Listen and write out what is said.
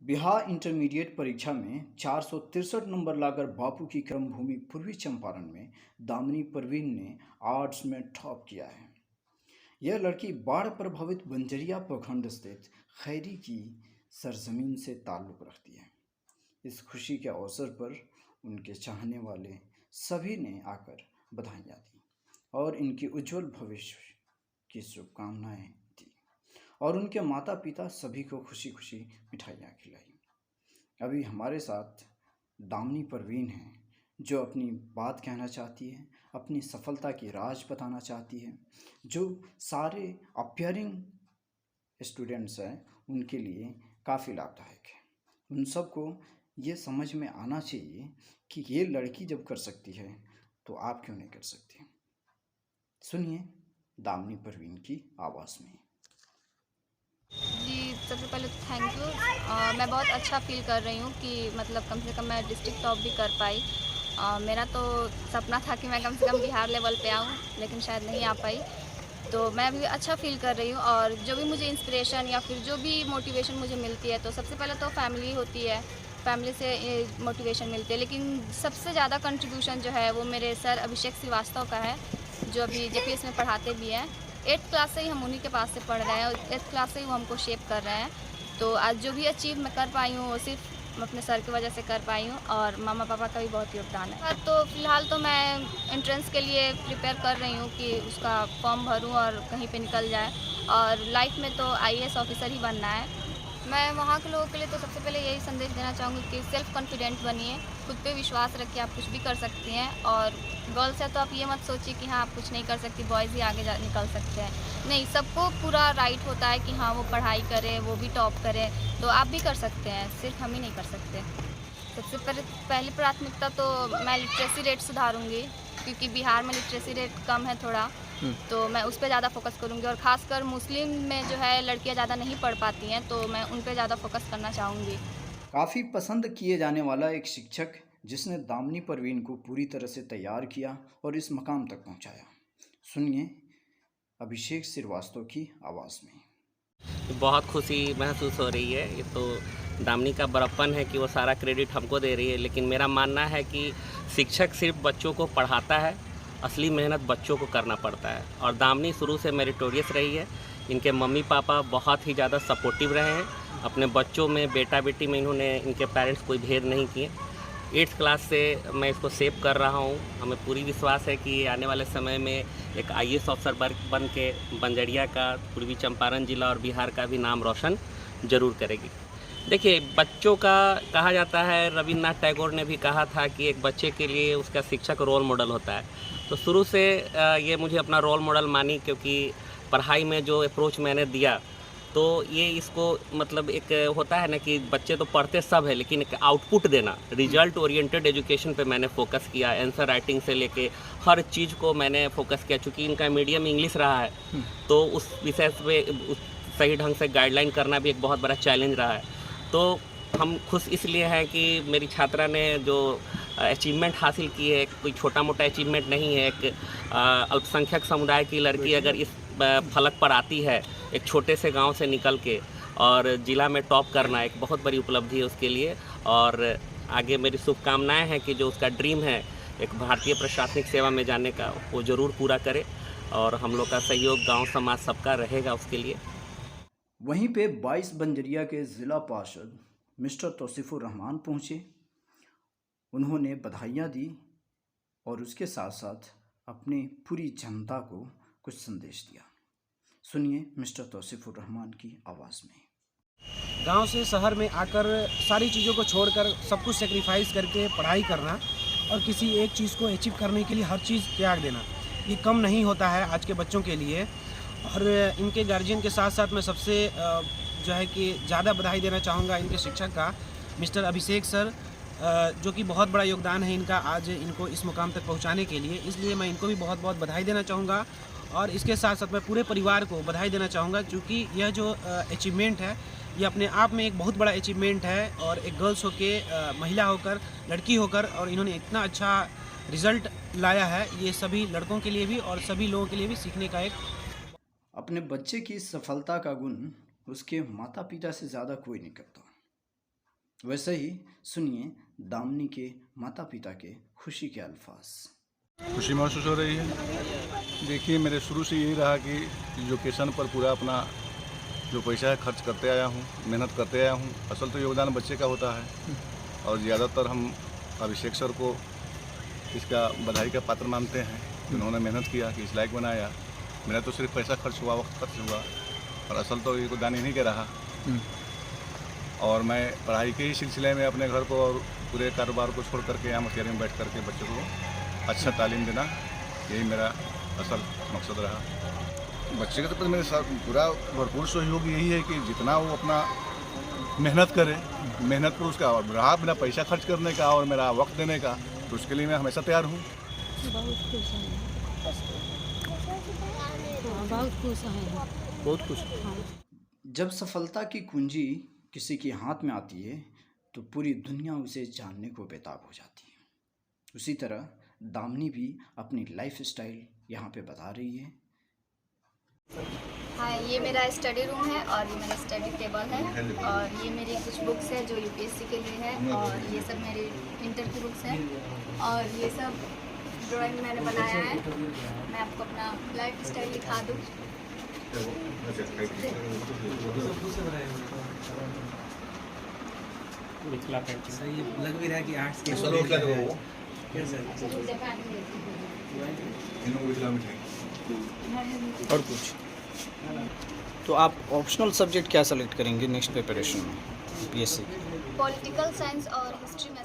Bihar intermediate परीक्षा में 463 number लाकर बापू की कर्मभूमि पूर्वी चंपारण में दामिनी परवीन ने आर्ट्स में टॉप किया है। यह लड़की बाढ़ प्रभावित बंजरिया प्रखंड स्थित खैरी की सरजमीन से ताल्लुक़ रखती है। इस खुशी के अवसर पर उनके चाहने वाले सभी ने आकर बधाइयाँ दी और इनकी उज्जवल भविष्य की शुभकामनाएं दी और उनके माता पिता सभी को खुशी खुशी मिठाइयाँ खिलाई। अभी हमारे साथ दामिनी परवीन हैं जो अपनी बात कहना चाहती है, अपनी सफलता की राज बताना चाहती है, जो सारे अपियरिंग स्टूडेंट्स हैं उनके लिए काफ़ी लाभदायक है। उन सबको ये समझ में आना चाहिए कि ये लड़की जब कर सकती है तो आप क्यों नहीं कर सकते। सुनिए दामिनी परवीन की आवाज़ में। जी, सबसे पहले तो थैंक यू। मैं बहुत अच्छा फ़ील कर रही हूँ कि मतलब कम से कम मैं डिस्ट्रिक्ट टॉप भी कर पाई। मेरा तो सपना था कि मैं कम से कम बिहार लेवल पे आऊँ, लेकिन शायद नहीं आ पाई। तो मैं अभी अच्छा फ़ील कर रही हूँ और जो भी मुझे इंस्पिरेशन या फिर जो भी मोटिवेशन मुझे मिलती है, तो सबसे पहले तो फैमिली होती है, फैमिली से मोटिवेशन मिलती है। लेकिन सबसे ज़्यादा कंट्रीब्यूशन जो है वो मेरे सर अभिषेक श्रीवास्तव का है, जो अभी जेपीएस में पढ़ाते भी हैं। 8th क्लास से ही हम उन्हीं के पास से पढ़ रहे हैं और 8th क्लास से ही वो हमको शेप कर रहे हैं। तो आज जो भी अचीव मैं कर पाई हूँ वो सिर्फ अपने सर की वजह से कर पाई हूँ और मामा पापा का भी बहुत योगदान है। तो फ़िलहाल तो मैं एंट्रेंस के लिए प्रिपेयर कर रही हूँ कि उसका फॉर्म भरूँ और कहीं पे निकल जाए और लाइफ में तो आईएएस ऑफिसर ही बनना है। मैं वहाँ के लोगों के लिए तो सबसे पहले यही संदेश देना चाहूँगी कि सेल्फ़ कॉन्फिडेंट बनिए, खुद पे विश्वास रखिए, आप कुछ भी कर सकती हैं। और गर्ल्स है तो आप ये मत सोचिए कि हाँ आप कुछ नहीं कर सकती, बॉयज़ ही आगे निकल सकते हैं। नहीं, सबको पूरा राइट होता है कि हाँ वो पढ़ाई करें, वो भी टॉप करें, तो आप भी कर सकते हैं, सिर्फ हम ही नहीं कर सकते। सबसे पहली प्राथमिकता तो मैं लिटरेसी रेट सुधारूँगी, क्योंकि बिहार में लिटरेसी रेट कम है थोड़ा, तो मैं उस पे ज़्यादा फोकस करूँगी। और ख़ासकर मुस्लिम में जो है लड़कियाँ ज़्यादा नहीं पढ़ पाती हैं, तो मैं उन पे ज़्यादा फोकस करना चाहूँगी। काफ़ी पसंद किए जाने वाला एक शिक्षक जिसने दामिनी परवीन को पूरी तरह से तैयार किया और इस मकाम तक पहुंचाया। सुनिए अभिषेक श्रीवास्तव की आवाज़ में। बहुत खुशी महसूस हो रही है। ये तो दामिनी का बड़प्पन है कि वो सारा क्रेडिट हमको दे रही है, लेकिन मेरा मानना है कि शिक्षक सिर्फ बच्चों को पढ़ाता है, असली मेहनत बच्चों को करना पड़ता है। और दामिनी शुरू से मेरिटोरियस रही है। इनके मम्मी पापा बहुत ही ज़्यादा सपोर्टिव रहे हैं। अपने बच्चों में, बेटा बेटी में इन्होंने, इनके पेरेंट्स कोई भेद नहीं किए। 8th क्लास से मैं इसको सेव कर रहा हूँ। हमें पूरी विश्वास है कि आने वाले समय में एक आईएएस ऑफिसर बन के बंजरिया का, पूर्वी चंपारण जिला और बिहार का भी नाम रोशन ज़रूर करेगी। देखिए, बच्चों का कहा जाता है, रविन्द्रनाथ टैगोर ने भी कहा था कि एक बच्चे के लिए उसका शिक्षक रोल मॉडल होता है। तो शुरू से ये मुझे अपना रोल मॉडल मानी, क्योंकि पढ़ाई में जो अप्रोच मैंने दिया, तो ये इसको मतलब एक होता है ना कि बच्चे तो पढ़ते सब है, लेकिन एक आउटपुट देना, रिजल्ट ओरिएंटेड एजुकेशन पे मैंने फोकस किया। आंसर राइटिंग से लेके हर चीज़ को मैंने फोकस किया। चूँकि इनका मीडियम इंग्लिश रहा है, तो उस विषय पे सही ढंग से गाइडलाइन करना भी एक बहुत बड़ा चैलेंज रहा है। तो हम खुश इसलिए हैं कि मेरी छात्रा ने जो अचीवमेंट हासिल की है, कोई छोटा मोटा अचीवमेंट नहीं है। एक अल्पसंख्यक समुदाय की लड़की अगर इस फलक पर आती है, एक छोटे से गांव से निकल के, और ज़िला में टॉप करना एक बहुत बड़ी उपलब्धि है उसके लिए। और आगे मेरी शुभकामनाएं हैं कि जो उसका ड्रीम है एक भारतीय प्रशासनिक सेवा में जाने का, वो ज़रूर पूरा करे। और हम लोग का सहयोग गांव समाज सबका रहेगा उसके लिए। वहीं पे 22 बंजरिया के ज़िला पार्षद मिस्टर तौसीफुर रहमान पहुंचे। उन्होंने बधाइयाँ दी और उसके साथ साथ अपनी पूरी जनता को कुछ संदेश दिया। सुनिए मिस्टर तौसीफुर रहमान की आवाज़ में। गांव से शहर में आकर सारी चीज़ों को छोड़कर सब कुछ सेक्रीफाइस करके पढ़ाई करना और किसी एक चीज़ को अचीव करने के लिए हर चीज़ त्याग देना, ये कम नहीं होता है आज के बच्चों के लिए। और इनके गार्जियन के साथ साथ मैं सबसे जो है कि ज़्यादा बधाई देना चाहूँगा इनके शिक्षक का, मिस्टर अभिषेक सर, जो कि बहुत बड़ा योगदान है इनका आज इनको इस मुकाम तक पहुँचाने के लिए। इसलिए मैं इनको भी बहुत बहुत बधाई देना चाहूँगा। और इसके साथ साथ मैं पूरे परिवार को बधाई देना चाहूँगा, क्योंकि यह जो अचीवमेंट है ये अपने आप में एक बहुत बड़ा अचीवमेंट है। और एक गर्ल्स होके, महिला होकर, लड़की होकर, और इन्होंने इतना अच्छा रिज़ल्ट लाया है, ये सभी लड़कों के लिए भी और सभी लोगों के लिए भी सीखने का एक। अपने बच्चे की सफलता का गुण उसके माता पिता से ज़्यादा कोई नहीं करता। वैसे ही सुनिए दामिनी के माता पिता के खुशी के अल्फाज। खुशी महसूस हो रही है। देखिए, मेरे शुरू से यही रहा कि एजुकेशन पर पूरा अपना जो पैसा है खर्च करते आया हूँ, मेहनत करते आया हूँ। असल तो योगदान बच्चे का होता है और ज़्यादातर हम अभिषेक सर को इसका बधाई का पात्र मानते हैं। उन्होंने मेहनत किया कि इस लायक बनाया। मेरा तो सिर्फ पैसा खर्च हुआ, वक्त खर्च हुआ, और असल तो ये योगदान इन्हीं के रहा। और मैं पढ़ाई के ही सिलसिले में अपने घर को और पूरे कारोबार को छोड़ करके यहाँ मुख्यालय में बैठ करके बच्चों को अच्छा तालीम देना, यही मेरा असल मकसद रहा। बच्चे के तो मेरे साथ पूरा भरपूर सहयोग यही है कि जितना वो अपना मेहनत करे, मेहनत पर उसका रहा मेरा पैसा खर्च करने का और मेरा वक्त देने का, तो उसके लिए मैं हमेशा तैयार हूँ। बहुत खुश हैं, बहुत खुश हैं, बहुत खुश। जब सफलता की कुंजी किसी के हाथ में आती है तो पूरी दुनिया उसे जानने को बेताब हो जाती है। उसी तरह दामिनी भी अपनी लाइफ स्टाइल यहाँ पे बता रही है। हाँ, ये मेरा स्टडी रूम है और ये मेरा स्टडी टेबल है और ये मेरी कुछ बुक्स है जो यूपीएससी के लिए है और ये सब मेरी इंटर की बुक्स हैं और ये सब ड्राइंग मैंने बनाया है। मैं आपको अपना लाइफ स्टाइल दिखा दूँ। सही लग भी रहा है कि आर्ट्स के और कुछ तो आप ऑप्शनल सब्जेक्ट क्या सेलेक्ट करेंगे नेक्स्ट प्रिपरेशन में यूपीएससी? पॉलिटिकल साइंस और हिस्ट्री में